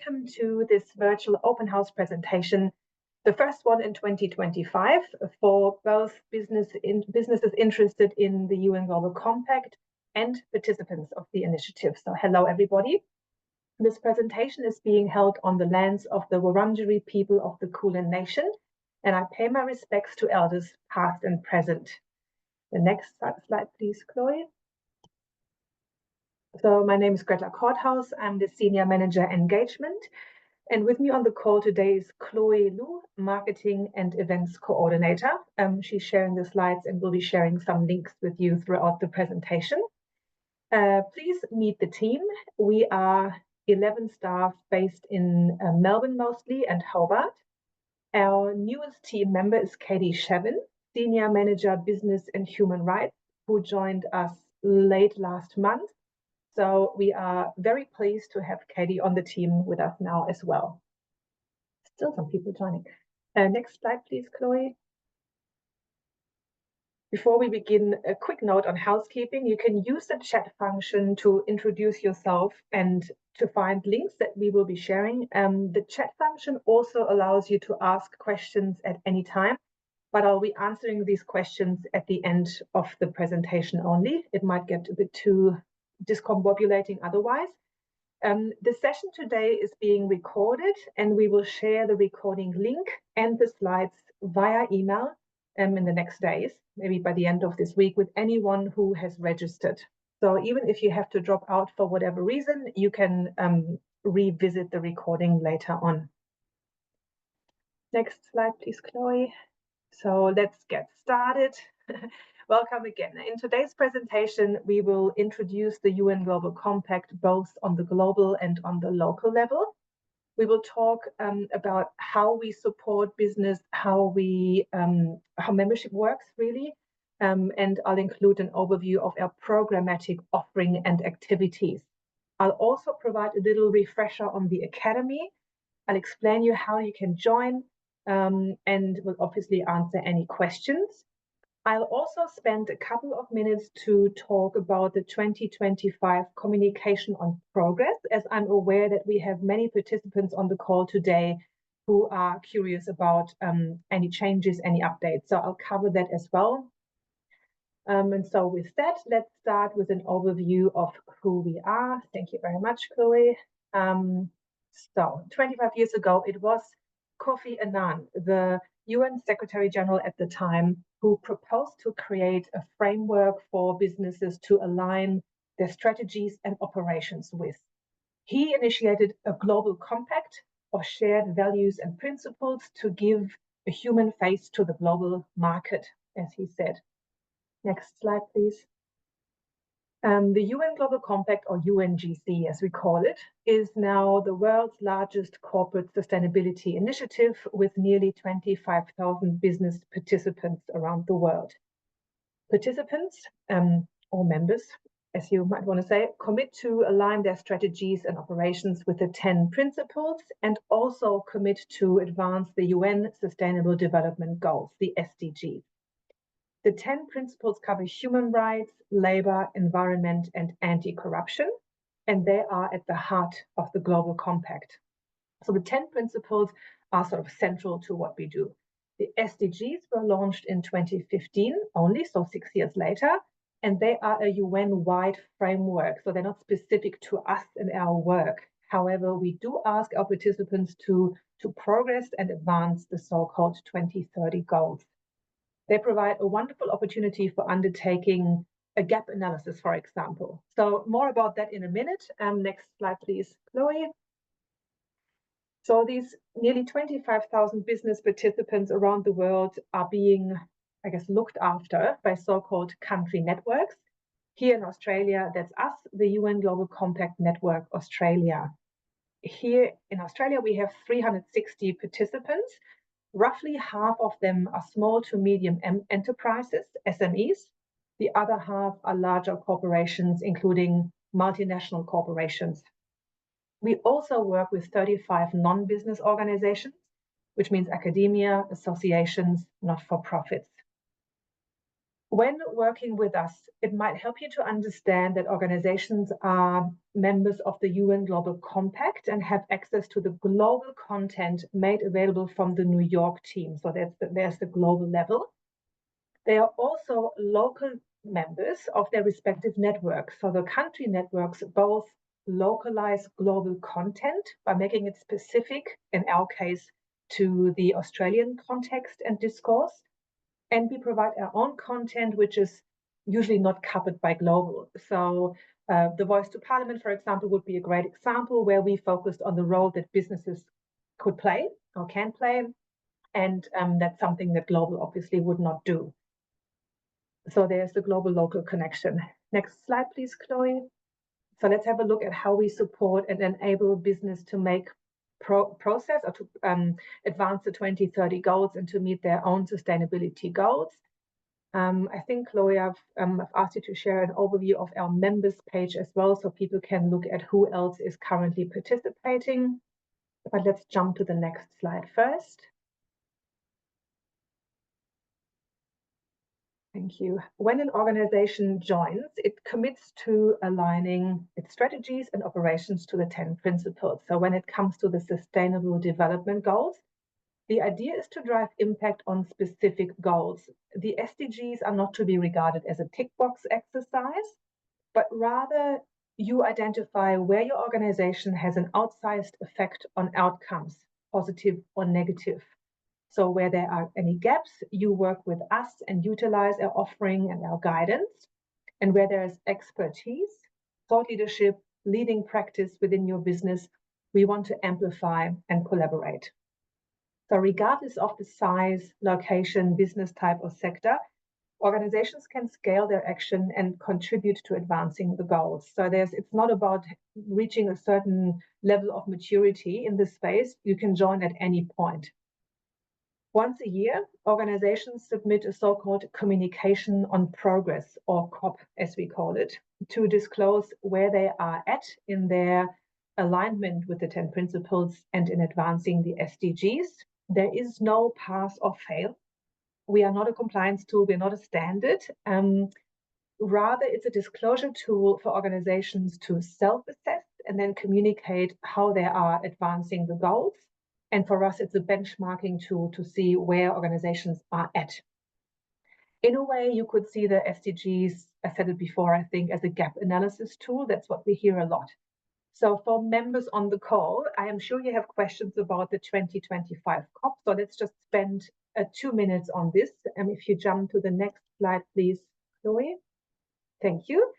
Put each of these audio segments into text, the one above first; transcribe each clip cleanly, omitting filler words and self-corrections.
welcome to this virtual open house presentation, the first one in 2025 for both businesses interested in the UN Global Compact and participants of the initiative. So hello, everybody. This presentation is being held on the lands of the Wurundjeri people of the Kulin Nation, and I pay my respects to elders past and present. The next slide, please, Chloe. So my name is Greta Korthaus. I'm the Senior Manager Engagement. And with me on the call today is Chloe Lu, Marketing and Events Coordinator. She's sharing the slides and will be sharing some links with you throughout the presentation. Please meet the team. We are 11 staff based in Melbourne mostly and Hobart. Our newest team member is Katie Shevin, Senior Manager Business and Human Rights, who joined us late last month. So we are very pleased to have Katie on the team with us now as well. Still some people joining. Next slide, please, Chloe. Before we begin, a quick note on housekeeping. You can use the chat function to introduce yourself and to find links that we will be sharing. The chat function also allows you to ask questions at any time, but I'll be answering these questions at the end of the presentation only. It might get a bit too discombobulating otherwise. The session today is being recorded, and we will share the recording link and the slides via email in the next days, maybe by the end of this week, with anyone who has registered. So even if you have to drop out for whatever reason, you can revisit the recording later on. Next slide, please, Chloe. So let's get started. Welcome again. In today's presentation, we will introduce the UN Global Compact both on the global and on the local level. We will talk about how we support business, how membership works really, and I'll include an overview of our programmatic offering and activities. I'll also provide a little refresher on the Academy. I'll explain you how you can join and will obviously answer any questions. I'll also spend a couple of minutes to talk about the 2025 communication on progress, as I'm aware that we have many participants on the call today who are curious about any changes, any updates. So I'll cover that as well. And so with that, let's start with an overview of who we are. Thank you very much, Chloe. So 25 years ago, it was Kofi Annan, the UN Secretary General at the time, who proposed to create a framework for businesses to align their strategies and operations with. He initiated a global compact of shared values and principles to give a human face to the global market, as he said. Next slide, please. The UN Global Compact, or UNGC as we call it, is now the world's largest corporate sustainability initiative with nearly 25,000 business participants around the world. Participants, or members, as you might want to say, commit to align their strategies and operations with the 10 principles and also commit to advance the UN Sustainable Development Goals, the SDGs. The 10 principles cover human rights, labor, environment, and anti-corruption, and they are at the heart of the Global Compact. So the 10 principles are sort of central to what we do. The SDGs were launched in 2015 only, so 6 years later, and they are a UN-wide framework, so they're not specific to us and our work. However, we do ask our participants to progress and advance the so-called 2030 goals. They provide a wonderful opportunity for undertaking a gap analysis, for example. So more about that in a minute. Next slide, please, Chloe. So these nearly 25,000 business participants around the world are being, I guess, looked after by so-called country networks. Here in Australia, that's us, the UN Global Compact Network Australia. Here in Australia, we have 360 participants. Roughly half of them are small to medium enterprises, SMEs. The other half are larger corporations, including multinational corporations. We also work with 35 non-business organizations, which means academia, associations, not-for-profits. When working with us, it might help you to understand that organizations are members of the UN Global Compact and have access to the global content made available from the New York team. So there's the global level. They are also local members of their respective networks. So the country networks both localize global content by making it specific, in our case, to the Australian context and discourse. And we provide our own content, which is usually not covered by global. So the Voice to Parliament, for example, would be a great example where we focused on the role that businesses could play or can play. And that's something that global obviously would not do. So there's the global-local connection. Next slide, please, Chloe. So let's have a look at how we support and enable business to make process or to advance the 2030 goals and to meet their own sustainability goals. I think, Chloe, I've asked you to share an overview of our members page as well, so people can look at who else is currently participating. But let's jump to the next slide first. Thank you. When an organization joins, it commits to aligning its strategies and operations to the 10 principles. So when it comes to the Sustainable Development Goals, the idea is to drive impact on specific goals. The SDGs are not to be regarded as a tick box exercise, but rather you identify where your organization has an outsized effect on outcomes, positive or negative. So where there are any gaps, you work with us and utilize our offering and our guidance. And where there is expertise, thought leadership, leading practice within your business, we want to amplify and collaborate. So regardless of the size, location, business type, or sector, organizations can scale their action and contribute to advancing the goals. So it's not about reaching a certain level of maturity in this space. You can join at any point. Once a year, organizations submit a so-called communication on progress, or COP as we call it, to disclose where they are at in their alignment with the 10 principles and in advancing the SDGs. There is no pass or fail. We are not a compliance tool, we're not a standard. Rather, it's a disclosure tool for organizations to self-assess and then communicate how they are advancing the goals. And for us, it's a benchmarking tool to see where organizations are at. In a way, you could see the SDGs, I said it before, I think, as a gap analysis tool. That's what we hear a lot. So for members on the call, I am sure you have questions about the 2025 COP. So let's just spend 2 minutes on this. And if you jump to the next slide, please, Chloe. Thank you.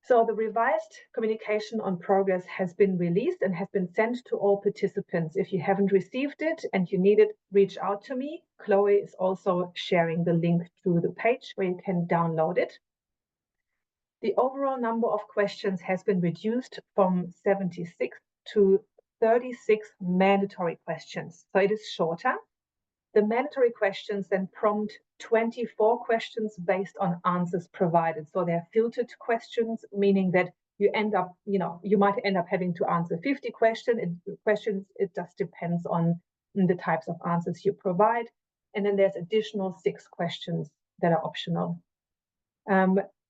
So the revised communication on progress has been released and has been sent to all participants. If you haven't received it and you need it, reach out to me. Chloe is also sharing the link to the page where you can download it. The overall number of questions has been reduced from 76 to 36 mandatory questions. So it is shorter. The mandatory questions then prompt 24 questions based on answers provided. So they're filtered questions, meaning that you might end up having to answer 50 questions. It just depends on the types of answers you provide. And then there's additional 6 questions that are optional.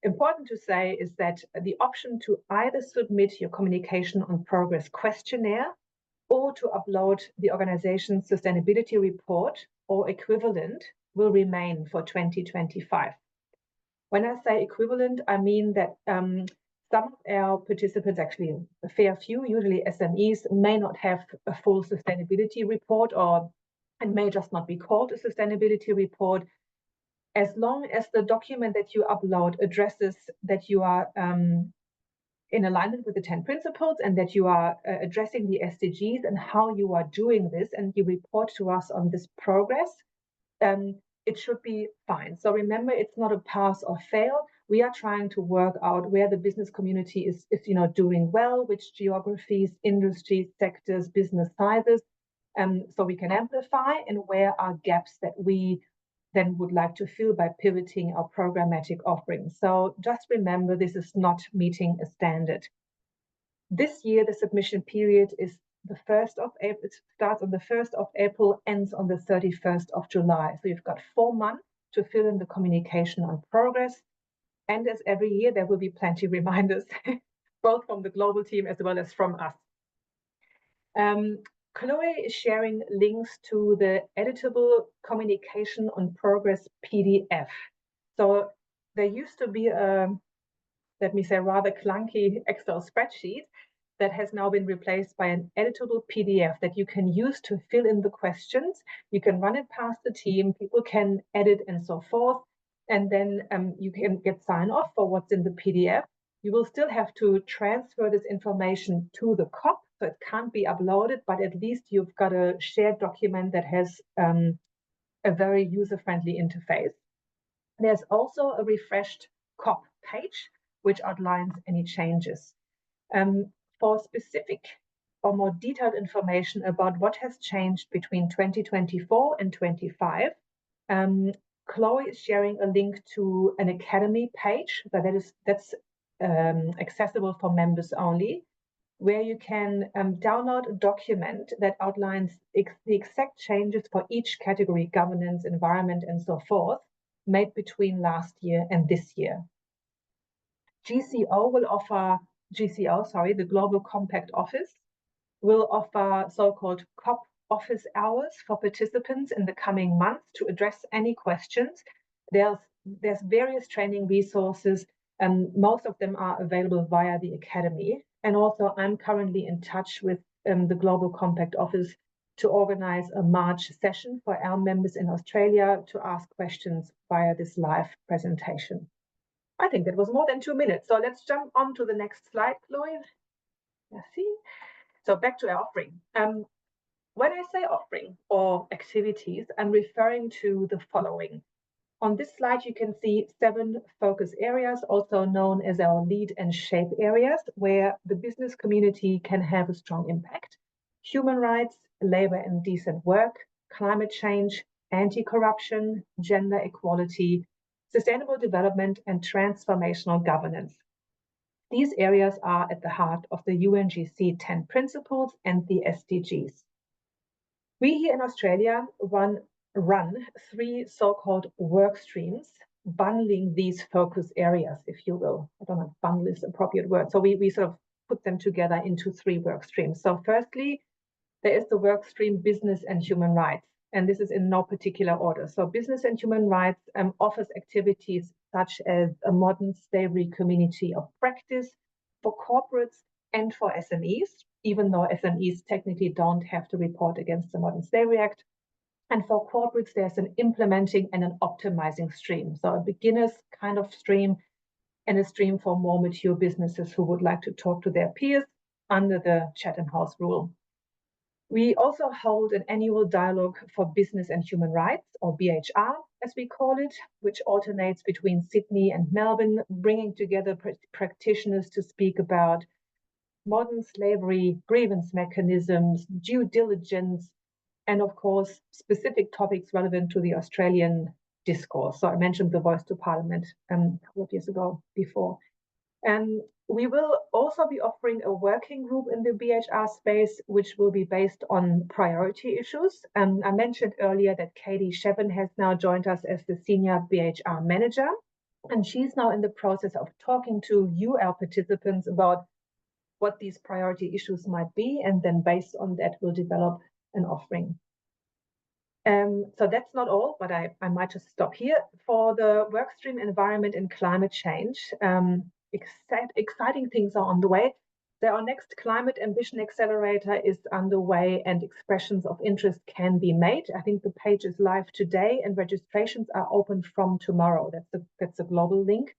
Important to say is that the option to either submit your communication on progress questionnaire or to upload the organization's sustainability report or equivalent will remain for 2025. When I say equivalent, I mean that some of our participants, actually a fair few, usually SMEs, may not have a full sustainability report, or it may just not be called a sustainability report. As long as the document that you upload addresses that you are in alignment with the 10 principles and that you are addressing the SDGs and how you are doing this, and you report to us on this progress, it should be fine. So remember, it's not a pass or fail. We are trying to work out where the business community is doing well, which geographies, industries, sectors, business sizes, so we can amplify, and where are gaps that we then would like to fill by pivoting our programmatic offerings. So just remember, this is not meeting a standard. This year, the submission period is the 1st of April. It starts on the 1st of April, ends on the 31st of July. So you've got 4 months to fill in the communication on progress. And as every year, there will be plenty of reminders, both from the global team as well as from us. Chloe is sharing links to the editable communication on progress PDF. So there used to be a, let me say, rather clunky Excel spreadsheet that has now been replaced by an editable PDF that you can use to fill in the questions. You can run it past the team, people can edit and so forth, and then you can get sign off for what's in the PDF. You will still have to transfer this information to the COP, so it can't be uploaded, but at least you've got a shared document that has a very user-friendly interface. There's also a refreshed COP page, which outlines any changes. For specific or more detailed information about what has changed between 2024 and 25, Chloe is sharing a link to an Academy page that's accessible for members only, where you can download a document that outlines the exact changes for each category, governance, environment, and so forth, made between last year and this year. The Global Compact Office, will offer so-called COP office hours for participants in the coming months to address any questions. There's various training resources, and most of them are available via the Academy. And also, I'm currently in touch with the Global Compact Office to organize a March session for our members in Australia to ask questions via this live presentation. I think that was more than 2 minutes. So let's jump on to the next slide, Chloe. Merci. So back to our offering. When I say offering or activities, I'm referring to the following. On this slide, you can see 7 focus areas, also known as our lead and shape areas, where the business community can have a strong impact. Human rights, labor and decent work, climate change, anti-corruption, gender equality, sustainable development, and transformational governance. These areas are at the heart of the UNGC 10 principles and the SDGs. We here in Australia run 3 so-called work streams, bundling these focus areas, if you will. I don't know if bundle is the appropriate word. So we sort of put them together into 3 work streams. So firstly, there is the work stream business and human rights. And this is in no particular order. So business and human rights offers activities such as a modern slavery community of practice for corporates and for SMEs, even though SMEs technically don't have to report against the Modern Slavery Act. And for corporates, there's an implementing and an optimizing stream. So a beginner's kind of stream and a stream for more mature businesses who would like to talk to their peers under the Chatham House rule. We also hold an annual dialogue for business and human rights, or BHR, as we call it, which alternates between Sydney and Melbourne, bringing together practitioners to speak about modern slavery, grievance mechanisms, due diligence, and of course, specific topics relevant to the Australian discourse. So I mentioned the Voice to Parliament a couple of years ago before. And we will also be offering a working group in the BHR space, which will be based on priority issues. I mentioned earlier that Katie Shevin has now joined us as the Senior BHR Manager, and she's now in the process of talking to you, our participants, about what these priority issues might be, and then based on that, we'll develop an offering. So that's not all, but I might just stop here. For the workstream environment and climate change, exciting things are on the way. Our next Climate Ambition Accelerator is underway and expressions of interest can be made. I think the page is live today and registrations are open from tomorrow. That's a global link.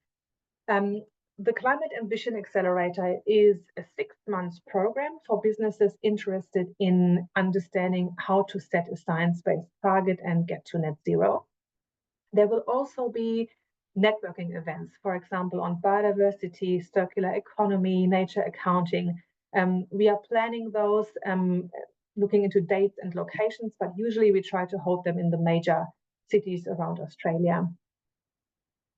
The Climate Ambition Accelerator is a 6-month program for businesses interested in understanding how to set a science-based target and get to net zero. There will also be networking events, for example, on biodiversity, circular economy, nature accounting. We are planning those, looking into dates and locations, but usually we try to hold them in the major cities around Australia.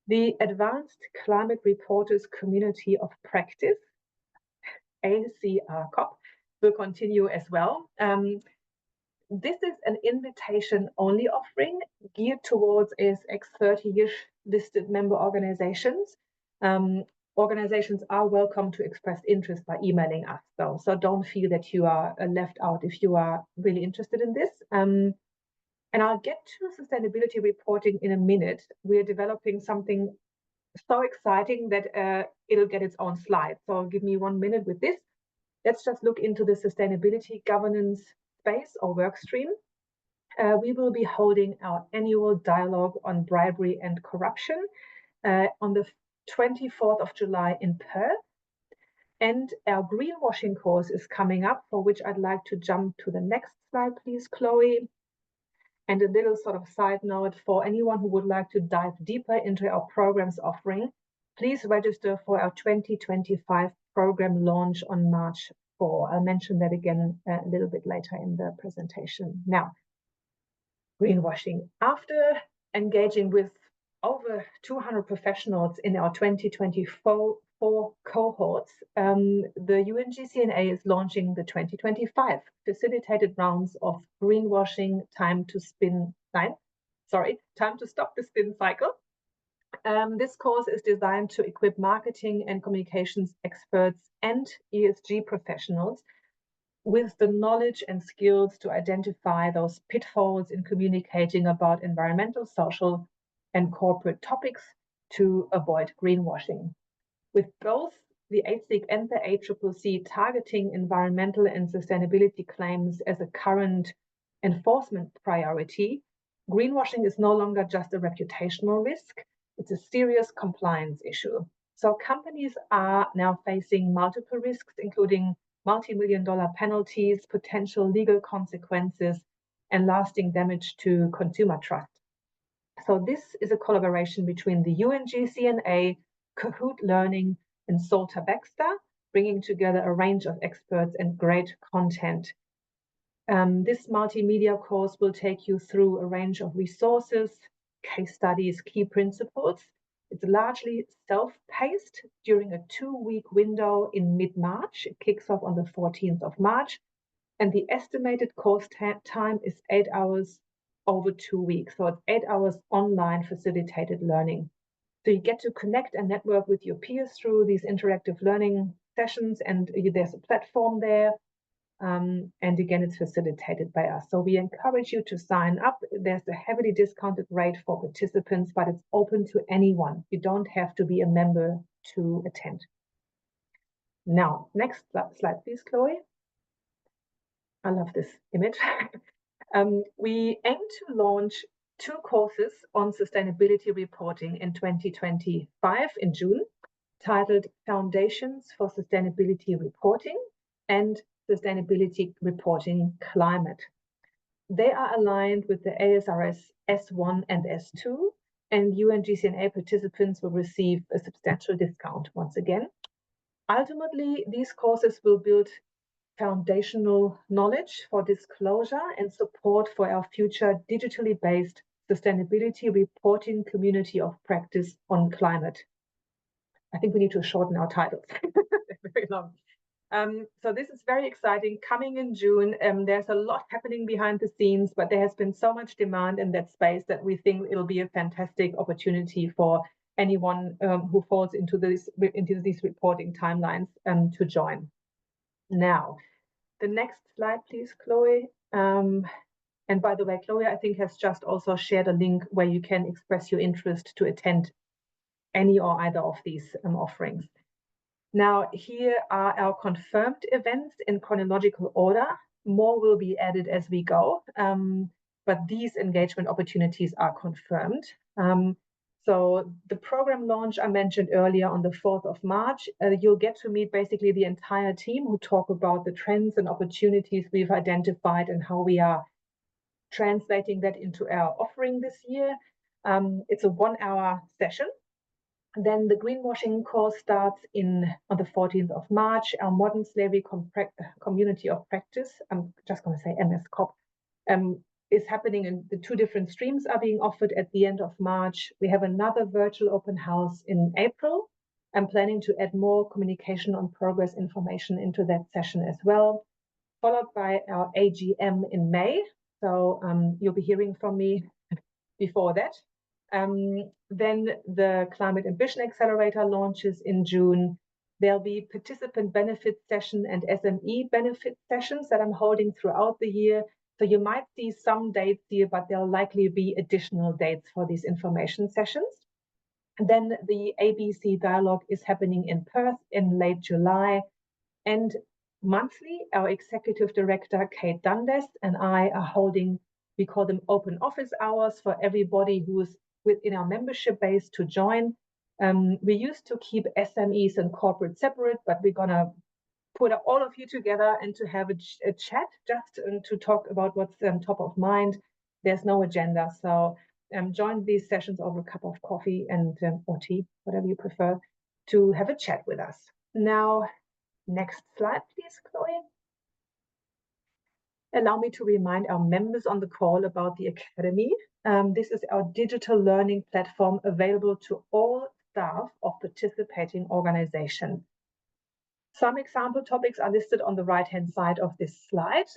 The Advanced Climate Reporters Community of Practice, ACRCOP, will continue as well. This is an invitation-only offering geared towards ASX 30-ish listed member organizations. Organizations are welcome to express interest by emailing us, though, so don't feel that you are left out if you are really interested in this. And I'll get to sustainability reporting in a minute. We're developing something so exciting that it'll get its own slide. So give me 1 minute with this. Let's just look into the sustainability governance space or work stream. We will be holding our annual dialogue on bribery and corruption on the 24th of July in Perth. And our greenwashing course is coming up, for which I'd like to jump to the next slide, please, Chloe. And a little sort of side note for anyone who would like to dive deeper into our programs offering, please register for our 2025 program launch on March 4. I'll mention that again a little bit later in the presentation. Now, greenwashing. After engaging with over 200 professionals in our 2024 cohorts, the UNGCNA is launching the 2025 facilitated rounds of greenwashing time to stop the spin cycle. This course is designed to equip marketing and communications experts and ESG professionals with the knowledge and skills to identify those pitfalls in communicating about environmental, social, and corporate topics to avoid greenwashing. With both the ASIC and the ACCC targeting environmental and sustainability claims as a current enforcement priority, greenwashing is no longer just a reputational risk, it's a serious compliance issue. So companies are now facing multiple risks, including multi-million-dollar penalties, potential legal consequences, and lasting damage to consumer trust. So this is a collaboration between the UNGCNA, Kahoot Learning, and Salter Baxter, bringing together a range of experts and great content. This multimedia course will take you through a range of resources, case studies, key principles. It's largely self-paced during a 2-week window in mid-March. It kicks off on the 14th of March, and the estimated course time is 8 hours over 2 weeks. So it's 8 hours online facilitated learning. So you get to connect and network with your peers through these interactive learning sessions, and there's a platform there. And again, it's facilitated by us. So we encourage you to sign up. There's a heavily discounted rate for participants, but it's open to anyone. You don't have to be a member to attend. Now, next slide, please, Chloe. I love this image. We aim to launch 2 courses on sustainability reporting in 2025 in June, titled Foundations for Sustainability Reporting and Sustainability Reporting Climate. They are aligned with the ASRS S1 and S2, and UNGCNA participants will receive a substantial discount once again. Ultimately, these courses will build foundational knowledge for disclosure and support for our future digitally based sustainability reporting community of practice on climate. I think we need to shorten our titles. They're very long. So this is very exciting, coming in June. There's a lot happening behind the scenes, but there has been so much demand in that space that we think it'll be a fantastic opportunity for anyone who falls into these reporting timelines to join. Now, the next slide, please, Chloe. And by the way, Chloe, I think, has just also shared a link where you can express your interest to attend any or either of these offerings. Now, here are our confirmed events in chronological order. More will be added as we go, but these engagement opportunities are confirmed. So the program launch I mentioned earlier on the 4th of March, you'll get to meet basically the entire team who talk about the trends and opportunities we've identified and how we are translating that into our offering this year. It's a 1-hour session. Then the greenwashing course starts on the 14th of March. Our modern slavery community of practice, I'm just going to say MSCOP, is happening, and the 2 different streams are being offered at the end of March. We have another virtual open house in April. I'm planning to add more communication on progress information into that session as well. followed by our AGM in May. So you'll be hearing from me before that. Then the Climate Ambition Accelerator launches in June. There'll be participant benefit session and SME benefit sessions that I'm holding throughout the year. So you might see some dates here, but there'll likely be additional dates for these information sessions. And then the ABC dialogue is happening in Perth in late July. And monthly, our executive director, Kate Dundas, and I are holding, we call them open office hours for everybody who's within our membership base to join. We used to keep SMEs and corporate separate, but we're going to put all of you together and to have a chat just to talk about what's top of mind. There's no agenda. So join these sessions over a cup of coffee and or tea, whatever you prefer, to have a chat with us. Now, next slide, please, Chloe. Allow me to remind our members on the call about the Academy. This is our digital learning platform available to all staff of participating organizations. Some example topics are listed on the right-hand side of this slide.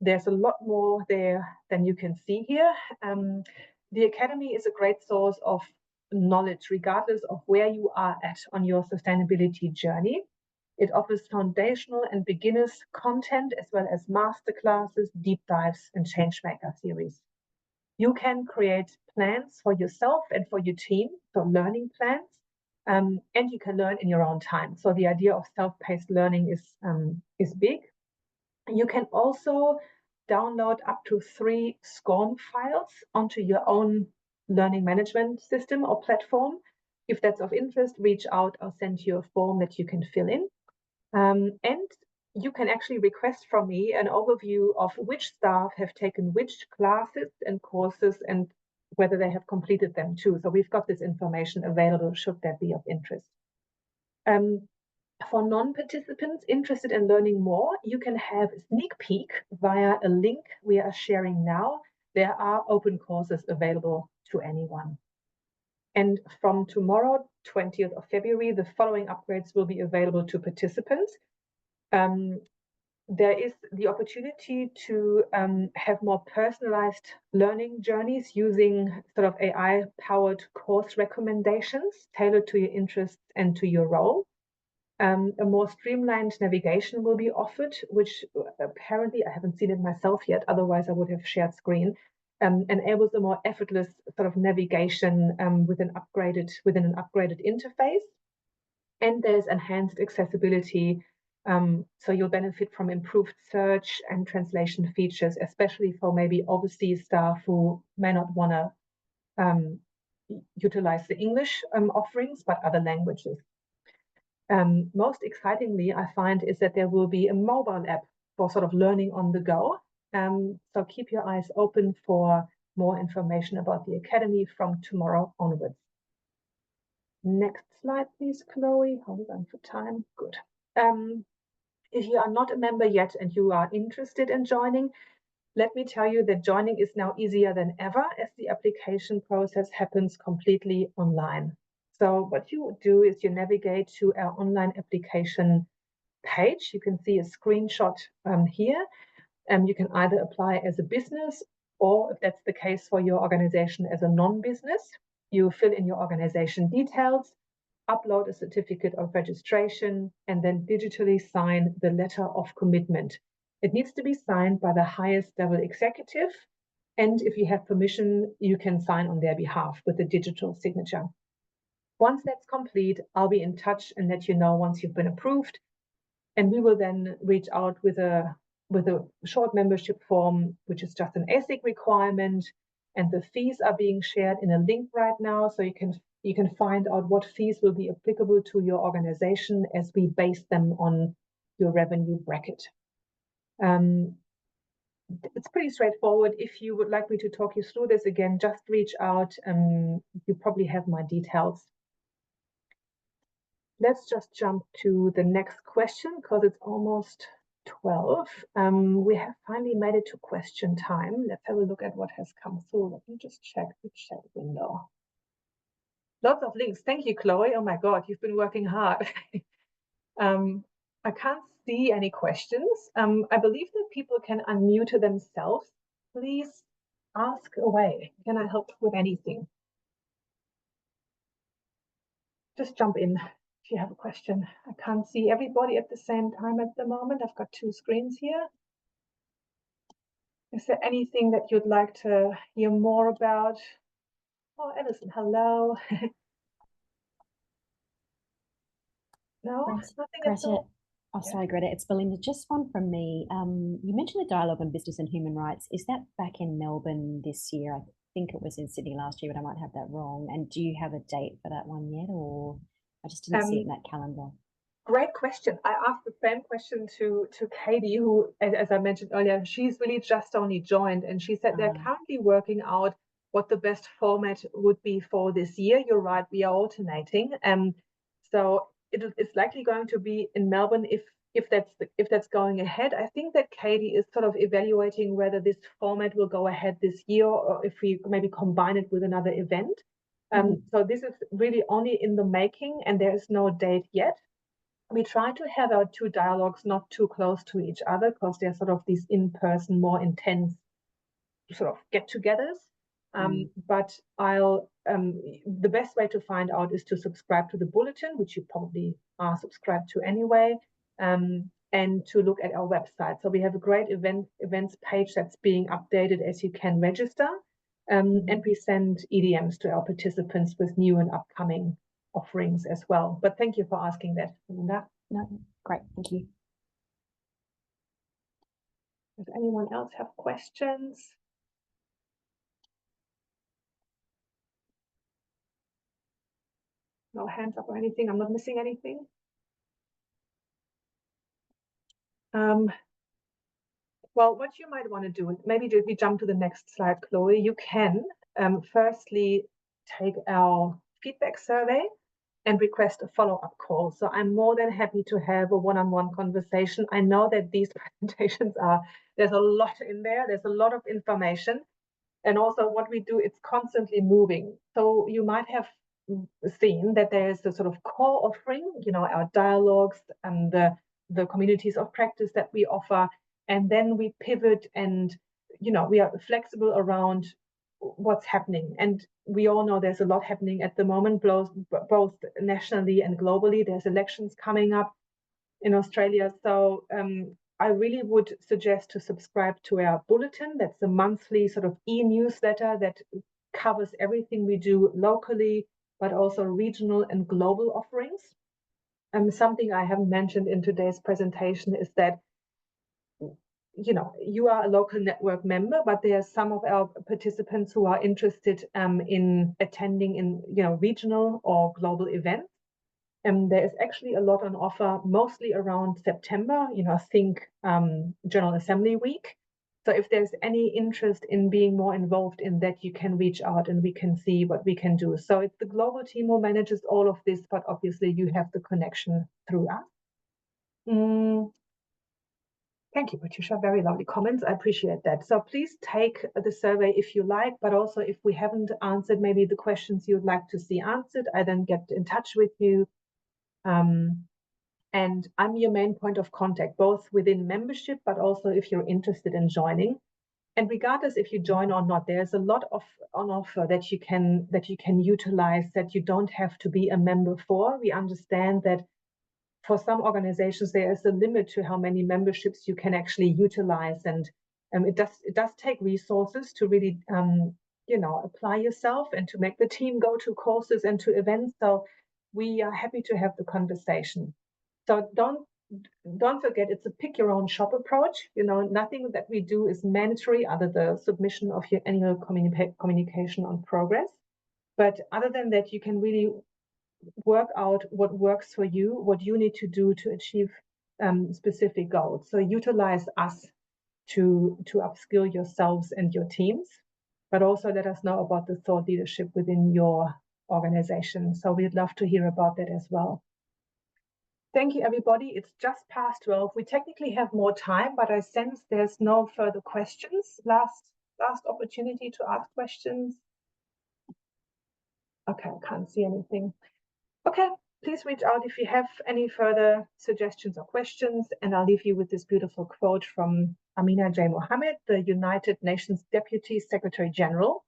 There's a lot more there than you can see here. The Academy is a great source of knowledge, regardless of where you are at on your sustainability journey. It offers foundational and beginners content, as well as masterclasses, deep dives, and changemaker series. You can create plans for yourself and for your team, so learning plans, and you can learn in your own time. So the idea of self-paced learning is big. You can also download up to 3 SCORM files onto your own learning management system or platform. If that's of interest, reach out. I'll send you a form that you can fill in. And you can actually request from me an overview of which staff have taken which classes and courses and whether they have completed them too. So we've got this information available should that be of interest. For non-participants interested in learning more, you can have a sneak peek via a link we are sharing now. There are open courses available to anyone. And from tomorrow, 20th of February, the following upgrades will be available to participants. There is the opportunity to have more personalized learning journeys using sort of AI-powered course recommendations tailored to your interests and to your role. A more streamlined navigation will be offered, which apparently I haven't seen it myself yet, otherwise I would have shared screen. Enables a more effortless sort of navigation within an upgraded interface. And there's enhanced accessibility, so you'll benefit from improved search and translation features, especially for maybe overseas staff who may not want to utilize the English offerings, but other languages. Most excitingly, I find, is that there will be a mobile app for sort of learning on the go. So keep your eyes open for more information about the Academy from tomorrow onwards. Next slide, please, Chloe. How are we going for time? Good. If you are not a member yet and you are interested in joining, let me tell you that joining is now easier than ever as the application process happens completely online. So what you do is you navigate to our online application page. You can see a screenshot here. You can either apply as a business, or if that's the case for your organization, as a non-business. You fill in your organization details, upload a certificate of registration, and then digitally sign the letter of commitment. It needs to be signed by the highest level executive, and if you have permission, you can sign on their behalf with a digital signature. Once that's complete, I'll be in touch and let you know once you've been approved, and we will then reach out with a short membership form, which is just an ASIC requirement, and the fees are being shared in a link right now, so you can find out what fees will be applicable to your organization as we base them on your revenue bracket. It's pretty straightforward. If you would like me to talk you through this again, just reach out. You probably have my details. Let's just jump to the next question because it's almost 12. We have finally made it to question time. Let's have a look at what has come through. Let me just check the chat window. Lots of links. Thank you, Chloe. Oh my God, you've been working hard. I can't see any questions. I believe that people can unmute themselves. Please ask away. Can I help with anything? Just jump in if you have a question. I can't see everybody at the same time at the moment. I've got two screens here. Is there anything that you'd like to hear more about? Oh, Edison, hello. No, nothing at all. Oh, sorry, Greta. It's Belinda. Just one from me. You mentioned the dialogue on business and human rights. Is that back in Melbourne this year? I think it was in Sydney last year, but I might have that wrong. And do you have a date for that one yet, or I just didn't see it in that calendar? Great question. I asked the same question to Katie, who, as I mentioned earlier, she's really just only joined, and she said they're currently working out what the best format would be for this year. You're right, we are alternating. So it's likely going to be in Melbourne if that's going ahead. I think that Katie is sort of evaluating whether this format will go ahead this year or if we maybe combine it with another event. So this is really only in the making, and there is no date yet. We try to have our two dialogues not too close to each other because they're sort of these in-person, more intense sort of get-togethers. But the best way to find out is to subscribe to the bulletin, which you probably are subscribed to anyway, and to look at our website. So we have a great events page that's being updated as you can register, and we send EDMs to our participants with new and upcoming offerings as well. But thank you for asking that, Linda. No, great, thank you. Does anyone else have questions? No hands up or anything? I'm not missing anything? Well, what you might want to do, maybe if we jump to the next slide, Chloe, you can firstly take our feedback survey and request a follow-up call. So I'm more than happy to have a one-on-one conversation. I know that these presentations there's a lot in there. There's a lot of information. And also what we do, it's constantly moving. So you might have seen that there's a sort of core offering, our dialogues and the communities of practice that we offer. And then we pivot and, we are flexible around what's happening. And we all know there's a lot happening at the moment, both nationally and globally. There's elections coming up in Australia. So I really would suggest to subscribe to our bulletin. That's a monthly sort of e-newsletter that covers everything we do locally, but also regional and global offerings. Something I haven't mentioned in today's presentation is that you are a local network member, but there are some of our participants who are interested in attending in regional or global events. There is actually a lot on offer, mostly around September, think General Assembly Week. So if there's any interest in being more involved in that, you can reach out and we can see what we can do. So it's the global team who manages all of this, but obviously you have the connection through us. Thank you, Patricia. Very lovely comments. I appreciate that. So please take the survey if you like, but also if we haven't answered maybe the questions you'd like to see answered, I then get in touch with you. And I'm your main point of contact, both within membership, but also if you're interested in joining. And regardless if you join or not, there's a lot on offer that you can utilize that you don't have to be a member for. We understand that for some organizations, there is a limit to how many memberships you can actually utilize. And it does take resources to really, apply yourself and to make the team go to courses and to events. So we are happy to have the conversation. So don't forget, it's a pick your own shop approach. Nothing that we do is mandatory other than the submission of your annual communication on progress. But other than that, you can really work out what works for you, what you need to do to achieve specific goals. So utilize us to upskill yourselves and your teams, but also let us know about the thought leadership within your organization. So we'd love to hear about that as well. Thank you, everybody. It's just past 12. We technically have more time, but I sense there's no further questions. Last opportunity to ask questions. Okay, I can't see anything. Okay, Please reach out if you have any further suggestions or questions, and I'll leave you with this beautiful quote from Amina J. Mohammed, the United Nations Deputy Secretary General.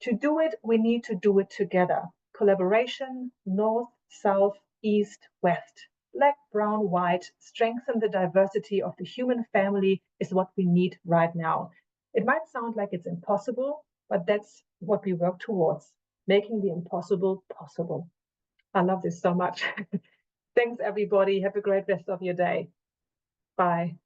To do it, we need to do it together. Collaboration, north, south, east, west, black, brown, white, strengthen the diversity of the human family is what we need right now. It might sound like it's impossible, but that's what we work towards, making the impossible possible. I love this so much. Thanks, everybody. Have a great rest of your day. Bye.